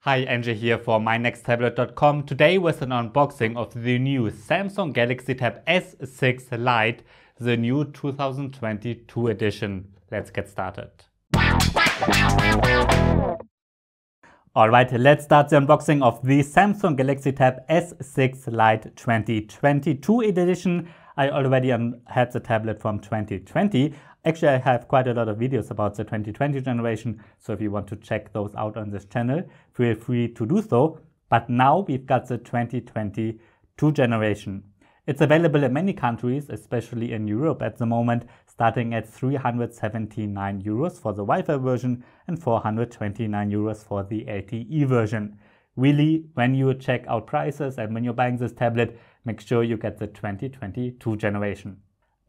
Hi, Angie here for mynexttablet.com. Today with an unboxing of the new Samsung Galaxy Tab S6 Lite, the new 2022 edition. Let's get started. Alright, let's start the unboxing of the Samsung Galaxy Tab S6 Lite 2022 edition. I already had the tablet from 2020. Actually, I have quite a lot of videos about the 2020 generation, so if you want to check those out on this channel, feel free to do so. But now we've got the 2022 generation. It's available in many countries, especially in Europe at the moment, starting at 379 euros for the Wi-Fi version and 429 euros for the LTE version. Really, when you check out prices and when you're buying this tablet, make sure you get the 2022 generation.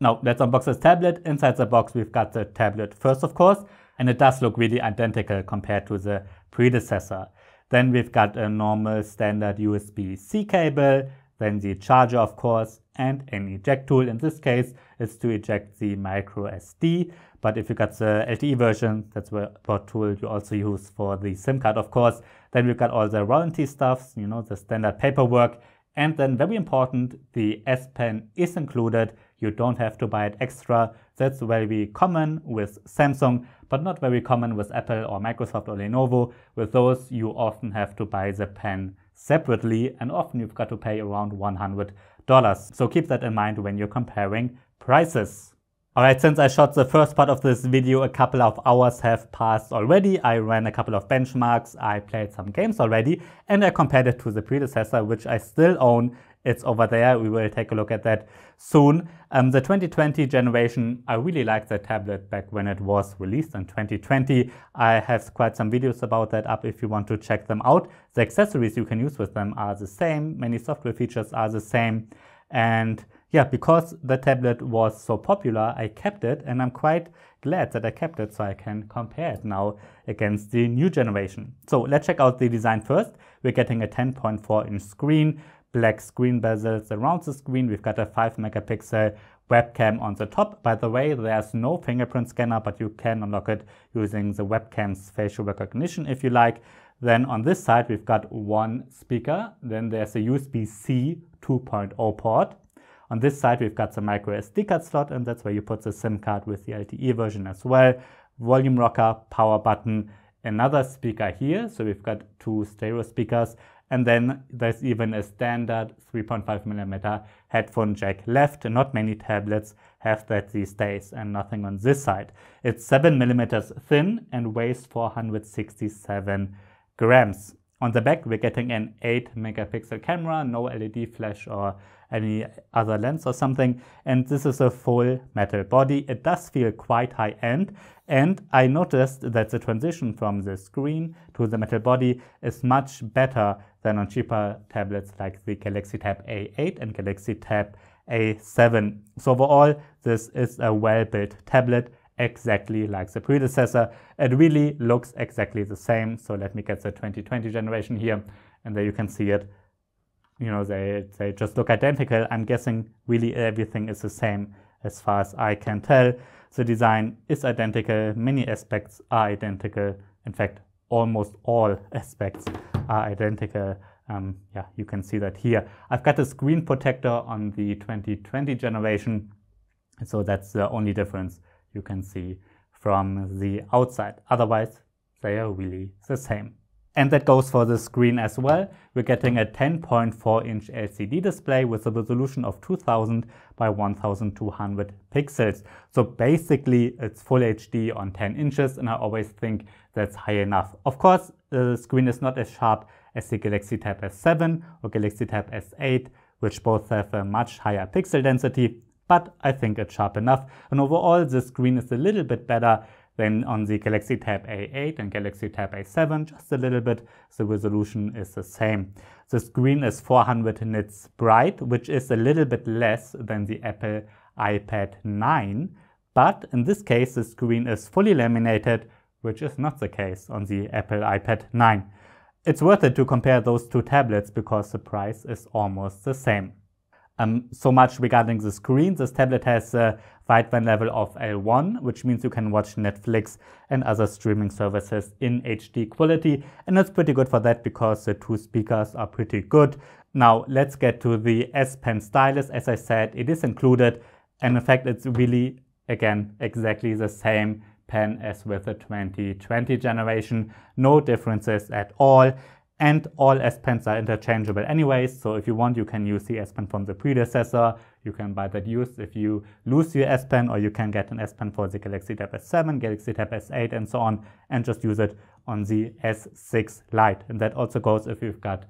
Now, let's unbox this tablet. Inside the box, we've got the tablet first, of course, and it does look really identical compared to the predecessor. Then we've got a normal standard USB-C cable, then the charger, of course, and an eject tool. In this case, it's to eject the micro SD. But if you got the LTE version, that's what tool you also use for the SIM card, of course. Then we've got all the warranty stuff, the standard paperwork. And then very important, the S Pen is included. You don't have to buy it extra. That's very common with Samsung, but not very common with Apple or Microsoft or Lenovo. With those, you often have to buy the pen separately, and often you've got to pay around $100. So keep that in mind when you're comparing prices. Alright, since I shot the first part of this video, a couple of hours have passed already. I ran a couple of benchmarks, I played some games already, and I compared it to the predecessor, which I still own. It's over there. We will take a look at that soon. The 2020 generation, I really liked the tablet back when it was released in 2020. I have quite some videos about that up if you want to check them out. The accessories you can use with them are the same. Many software features are the same. And yeah, because the tablet was so popular, I kept it, and I'm quite glad that I kept it so I can compare it now against the new generation. So let's check out the design first. We're getting a 10.4-inch screen, black screen bezels around the screen. We've got a 5-megapixel webcam on the top. By the way, there's no fingerprint scanner, but you can unlock it using the webcam's facial recognition if you like. Then on this side, we've got one speaker. Then there's a USB-C 2.0 port. On this side, we've got the micro SD card slot, and that's where you put the SIM card with the LTE version as well. Volume rocker, power button, another speaker here. So we've got two stereo speakers. And then there's even a standard 3.5mm headphone jack left. Not many tablets have that these days, and nothing on this side. It's 7mm thin and weighs 467 grams. On the back, we're getting an 8-megapixel camera, no LED flash or any other lens or something. And this is a full metal body. It does feel quite high-end. And I noticed that the transition from the screen to the metal body is much better than on cheaper tablets like the Galaxy Tab A8 and Galaxy Tab A7. So overall, this is a well-built tablet, exactly like the predecessor. It really looks exactly the same. So let me get the 2020 generation here, and there you can see it. They just look identical. I'm guessing really everything is the same as far as I can tell. The design is identical. Many aspects are identical. In fact, almost all aspects are identical. Yeah, you can see that here. I've got a screen protector on the 2020 generation. So that's the only difference you can see from the outside. Otherwise, they are really the same. And that goes for the screen as well. We're getting a 10.4-inch LCD display with a resolution of 2000 by 1200 pixels. So basically, it's full HD on 10 inches, and I always think that's high enough. Of course, the screen is not as sharp as the Galaxy Tab S7 or Galaxy Tab S8, which both have a much higher pixel density, but I think it's sharp enough. And overall, the screen is a little bit better than on the Galaxy Tab A8 and Galaxy Tab A7, just a little bit. The resolution is the same. The screen is 400 nits bright, which is a little bit less than the Apple iPad 9. But in this case, the screen is fully laminated, which is not the case on the Apple iPad 9. It's worth it to compare those two tablets because the price is almost the same. So much regarding the screen. This tablet has wideband level of L1, which means you can watch Netflix and other streaming services in HD quality. And it's pretty good for that because the two speakers are pretty good. Now let's get to the S Pen stylus. As I said, it is included. And in fact, it's really, again, exactly the same pen as with the 2020 generation. No differences at all. And all S Pens are interchangeable anyways, so if you want, you can use the S Pen from the predecessor. You can buy that used if you lose your S Pen, or you can get an S Pen for the Galaxy Tab S7, Galaxy Tab S8, and so on, and just use it on the S6 Lite. And that also goes if you've got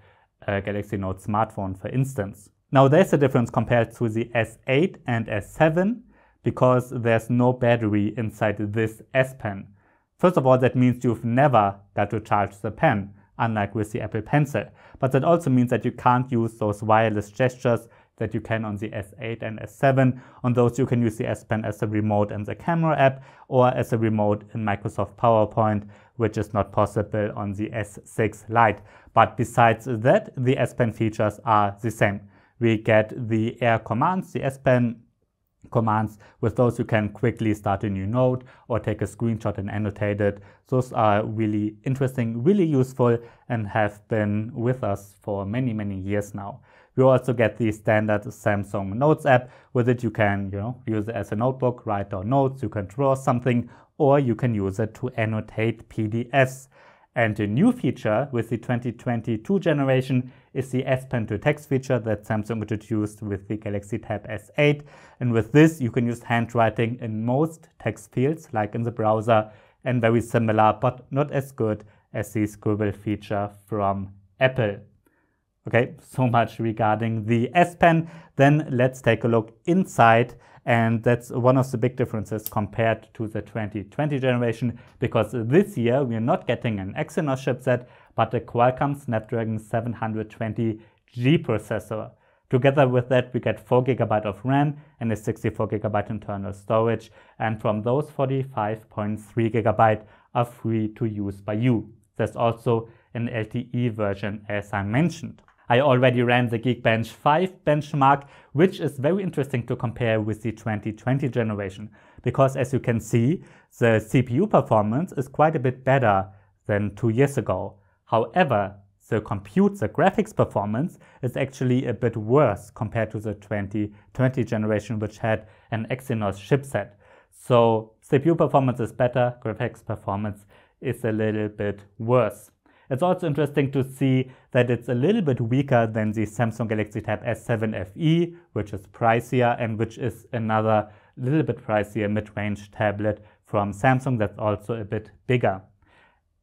a Galaxy Note smartphone, for instance. Now, there's a difference compared to the S8 and S7 because there's no battery inside this S Pen. First of all, that means you've never got to charge the pen, unlike with the Apple Pencil. But that also means that you can't use those wireless gestures that you can on the S8 and S7. On those, you can use the S Pen as a remote in the camera app or as a remote in Microsoft PowerPoint, which is not possible on the S6 Lite. But besides that, the S Pen features are the same. We get the Air commands, the S Pen commands. With those, you can quickly start a new note or take a screenshot and annotate it. Those are really interesting, really useful, and have been with us for many, many years now. We also get the standard Samsung Notes app. With it, you can use it as a notebook, write down notes, you can draw something, or you can use it to annotate PDFs. And a new feature with the 2022 generation is the S Pen to Text feature that Samsung introduced with the Galaxy Tab S8. And with this, you can use handwriting in most text fields, like in the browser, and very similar, but not as good as the scribble feature from Apple. Okay, so much regarding the S Pen. Then let's take a look inside. And that's one of the big differences compared to the 2020 generation, because this year we are not getting an Exynos chipset, but a Qualcomm Snapdragon 720G processor. Together with that, we get 4 GB of RAM and a 64 GB internal storage. And from those, 45.3 GB are free to use by you. There's also an LTE version, as I mentioned. I already ran the Geekbench 5 benchmark, which is very interesting to compare with the 2020 generation, because as you can see, the CPU performance is quite a bit better than 2 years ago. However, the graphics performance is actually a bit worse compared to the 2020 generation, which had an Exynos chipset. So CPU performance is better, graphics performance is a little bit worse. It's also interesting to see that it's a little bit weaker than the Samsung Galaxy Tab S7 FE, which is pricier and which is another little bit pricier mid-range tablet from Samsung that's also a bit bigger.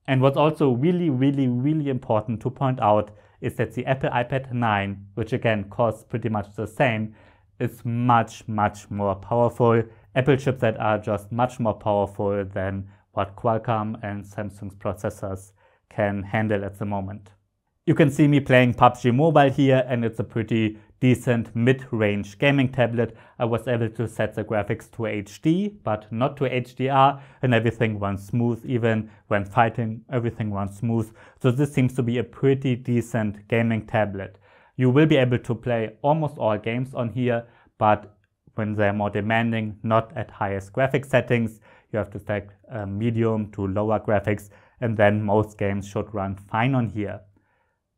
And what's also really, really, really important to point out is that the Apple iPad 9, which again costs pretty much the same, is much, much more powerful. Apple chips that are just much more powerful than what Qualcomm and Samsung's processors can handle at the moment. You can see me playing PUBG Mobile here, and it's a pretty decent mid-range gaming tablet. I was able to set the graphics to HD, but not to HDR, and everything runs smooth. Even when fighting, everything runs smooth. So this seems to be a pretty decent gaming tablet. You will be able to play almost all games on here, but when they're more demanding, not at highest graphics settings, you have to set medium to lower graphics, and then most games should run fine on here.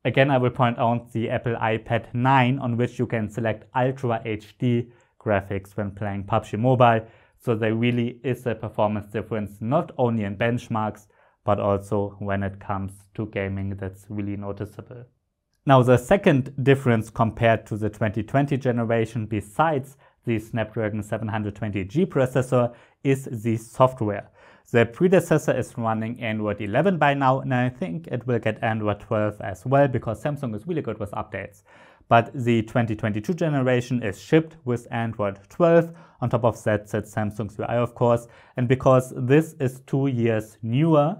Again, I will point out the Apple iPad 9, on which you can select Ultra HD graphics when playing PUBG Mobile. So there really is a performance difference, not only in benchmarks, but also when it comes to gaming that's really noticeable. Now, the second difference compared to the 2020 generation, besides the Snapdragon 720G processor, is the software. The predecessor is running Android 11 by now, and I think it will get Android 12 as well, because Samsung is really good with updates. But the 2022 generation is shipped with Android 12. On top of that sits Samsung's UI, of course. And because this is 2 years newer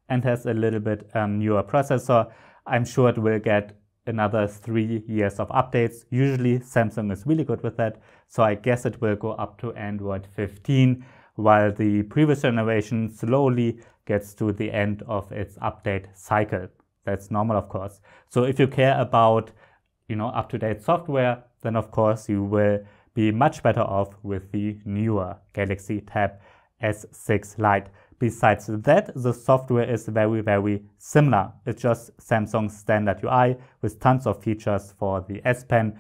and has a little bit newer processor, I'm sure it will get another 3 years of updates. Usually Samsung is really good with that, so I guess it will go up to Android 15, while the previous generation slowly gets to the end of its update cycle. That's normal, of course. So if you care about up-to-date software, then of course you will be much better off with the newer Galaxy Tab S6 Lite. Besides that, the software is very similar. It's just Samsung's standard UI with tons of features for the S Pen,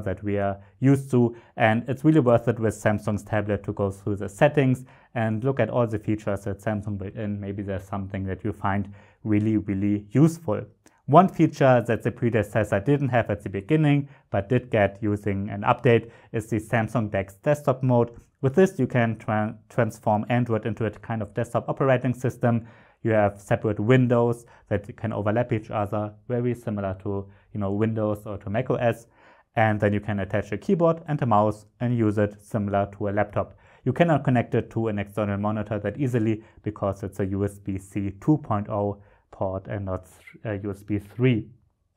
that we are used to, and it's really worth it with Samsung's tablet to go through the settings and look at all the features that Samsung built in. Maybe there's something that you find really useful. One feature that the predecessor didn't have at the beginning but did get using an update is the Samsung DeX desktop mode. With this you can transform Android into a kind of desktop operating system. You have separate windows that can overlap each other, very similar to Windows or to macOS. And then you can attach a keyboard and a mouse and use it similar to a laptop. You cannot connect it to an external monitor that easily because it's a USB-C 2.0 port and not USB 3.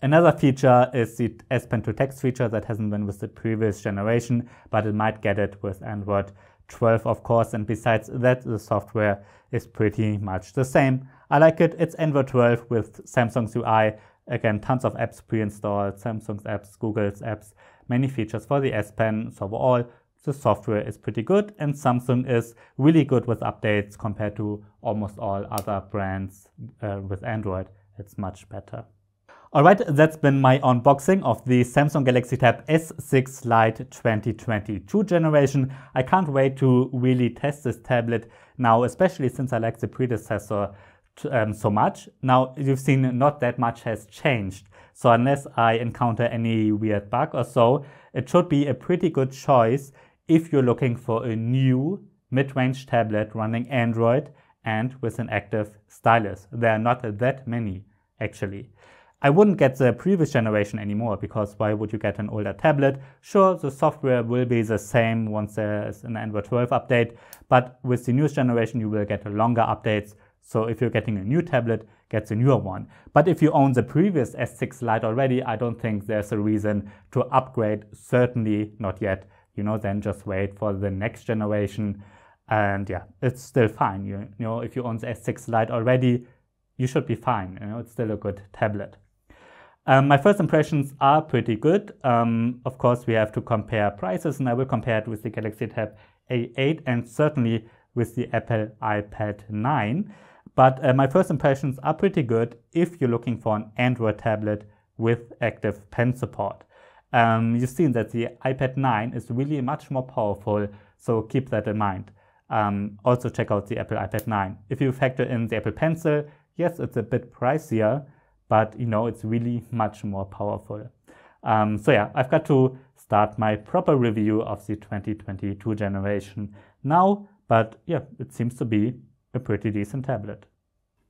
Another feature is the S Pen to text feature that hasn't been with the previous generation, but it might get it with Android 12, of course. And besides that, the software is pretty much the same. I like it. It's Android 12 with Samsung's UI. Again, tons of apps pre-installed, Samsung's apps, Google's apps, many features for the S Pen. So overall, the software is pretty good, and Samsung is really good with updates compared to almost all other brands with Android. It's much better. Alright, that's been my unboxing of the Samsung Galaxy Tab S6 Lite 2022 generation. I can't wait to really test this tablet now, especially since I like the predecessor so much. Now, you've seen not that much has changed. So unless I encounter any weird bug or so, it should be a pretty good choice if you're looking for a new mid-range tablet running Android and with an active stylus. There are not that many, actually. I wouldn't get the previous generation anymore, because why would you get an older tablet? Sure, the software will be the same once there's an Android 12 update, but with the newest generation you will get longer updates. So if you're getting a new tablet, get the newer one. But if you own the previous S6 Lite already, I don't think there's a reason to upgrade, certainly not yet. Then just wait for the next generation. And yeah, it's still fine. If you own the S6 Lite already, you should be fine. It's still a good tablet. My first impressions are pretty good. Of course, we have to compare prices, and I will compare it with the Galaxy Tab A8 and certainly with the Apple iPad 9. But my first impressions are pretty good if you're looking for an Android tablet with active pen support. You've seen that the iPad 9 is really much more powerful, so keep that in mind. Also check out the Apple iPad 9. If you factor in the Apple Pencil, yes, it's a bit pricier, but it's really much more powerful. So yeah, I've got to start my proper review of the 2022 generation now, but yeah, it seems to be a pretty decent tablet.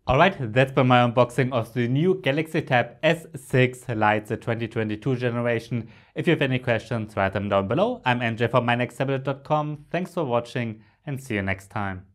Alright, that's been my unboxing of the new Galaxy Tab S6 Lite, the 2022 generation. If you have any questions, write them down below. I'm NJ from mynexttablet.com. Thanks for watching and see you next time.